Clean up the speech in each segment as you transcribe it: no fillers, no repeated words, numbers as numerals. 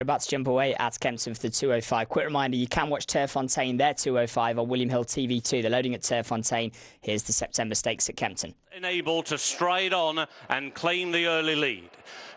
About to jump away at Kempton for the 205. Quick reminder, you can watch Terrefontaine, their 205 on William Hill TV2. They're loading at Terrefontaine. Here's the September Stakes at Kempton. Able to stride on and claim the early lead.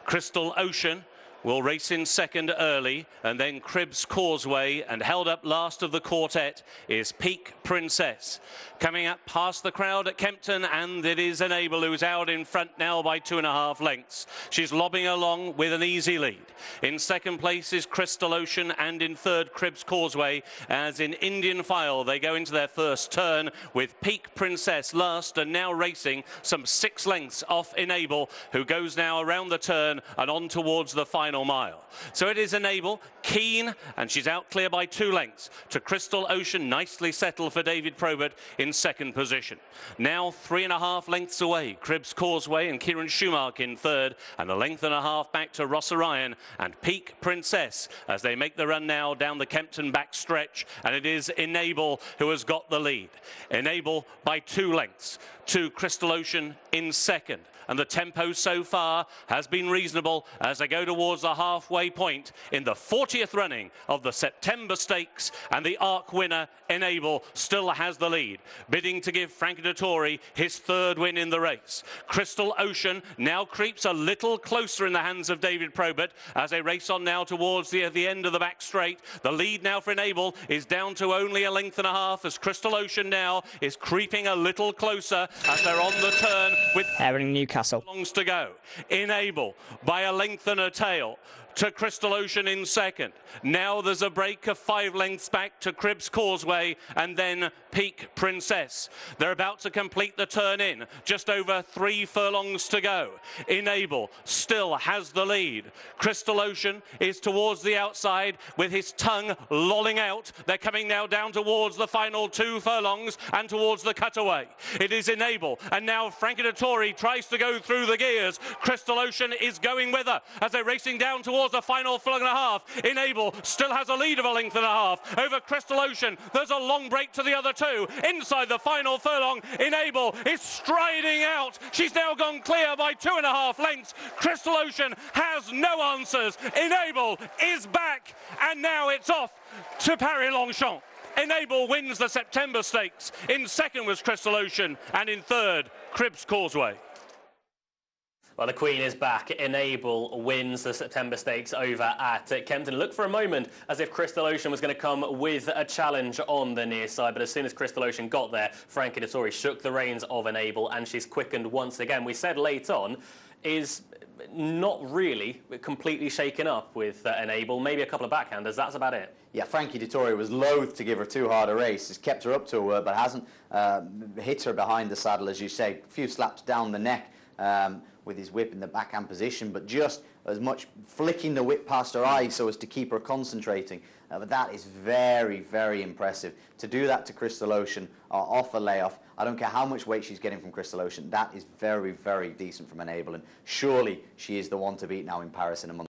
Crystal Ocean will race in second early, and then Cribbs Causeway, and held up last of the quartet is Peak Princess. Coming up past the crowd at Kempton, and it is Enable who's out in front now by 2.5 lengths. She's lobbing along with an easy lead. In second place is Crystal Ocean, and in third Cribbs Causeway. As in Indian file, they go into their first turn with Peak Princess last, and now racing some 6 lengths off Enable, who goes now around the turn and on towards the final mile. So it is Enable, keen, and she's out clear by 2 lengths to Crystal Ocean, nicely settled for David Probert in second position. Now 3.5 lengths away, Cribbs Causeway and Kieran Schumacher in third, and 1.5 lengths back to Ross Orion and Peak Princess as they make the run now down the Kempton back stretch, and it is Enable who has got the lead. Enable by 2 lengths to Crystal Ocean in second, and the tempo so far has been reasonable as they go towards the halfway point in the 40th running of the September Stakes, and the ARC winner Enable still has the lead, bidding to give Frankie Dettori his 3rd win in the race. Crystal Ocean now creeps a little closer in the hands of David Probert as they race on now towards the end of the back straight. The lead now for Enable is down to only 1.5 lengths as Crystal Ocean now is creeping a little closer as they're on the turn with Herring Newcastle. Longs to go. Enable by 1.5 lengths to Crystal Ocean in second. Now there's a break of 5 lengths back to Cribbs Causeway and then Peak Princess. They're about to complete the turn in. Just over 3 furlongs to go. Enable still has the lead. Crystal Ocean is towards the outside with his tongue lolling out. They're coming now down towards the final 2 furlongs and towards the cutaway. It is Enable, and now Frankie Dettori tries to go through the gears. Crystal Ocean is going with her as they're racing down towards the final 1.5 furlongs. Enable still has a lead of 1.5 lengths over Crystal Ocean. There's a long break to the other 2. Inside the final furlong, Enable is striding out. She's now gone clear by 2.5 lengths. Crystal Ocean has no answers. Enable is back, and now it's off to Paris-Longchamp. Enable wins the September Stakes. In second was Crystal Ocean, and in third, Cribbs Causeway. Well, the Queen is back. Enable wins the September Stakes over at Kempton. Looked for a moment as if Crystal Ocean was going to come with a challenge on the near side, but as soon as Crystal Ocean got there, Frankie Dettori shook the reins of Enable, and she's quickened once again. We said late on is not really completely shaken up with Enable, maybe a couple of backhanders, that's about it. Yeah, Frankie Dettori was loath to give her too hard a race. He's kept her up to her, but hasn't hit her behind the saddle, as you say. A few slaps down the neck with his whip in the backhand position, but just as much flicking the whip past her eye so as to keep her concentrating. But that is very, very impressive. To do that to Crystal Ocean off a layoff, I don't care how much weight she's getting from Crystal Ocean, that is very, very decent from Enable, and surely she is the one to beat now in Paris in a month.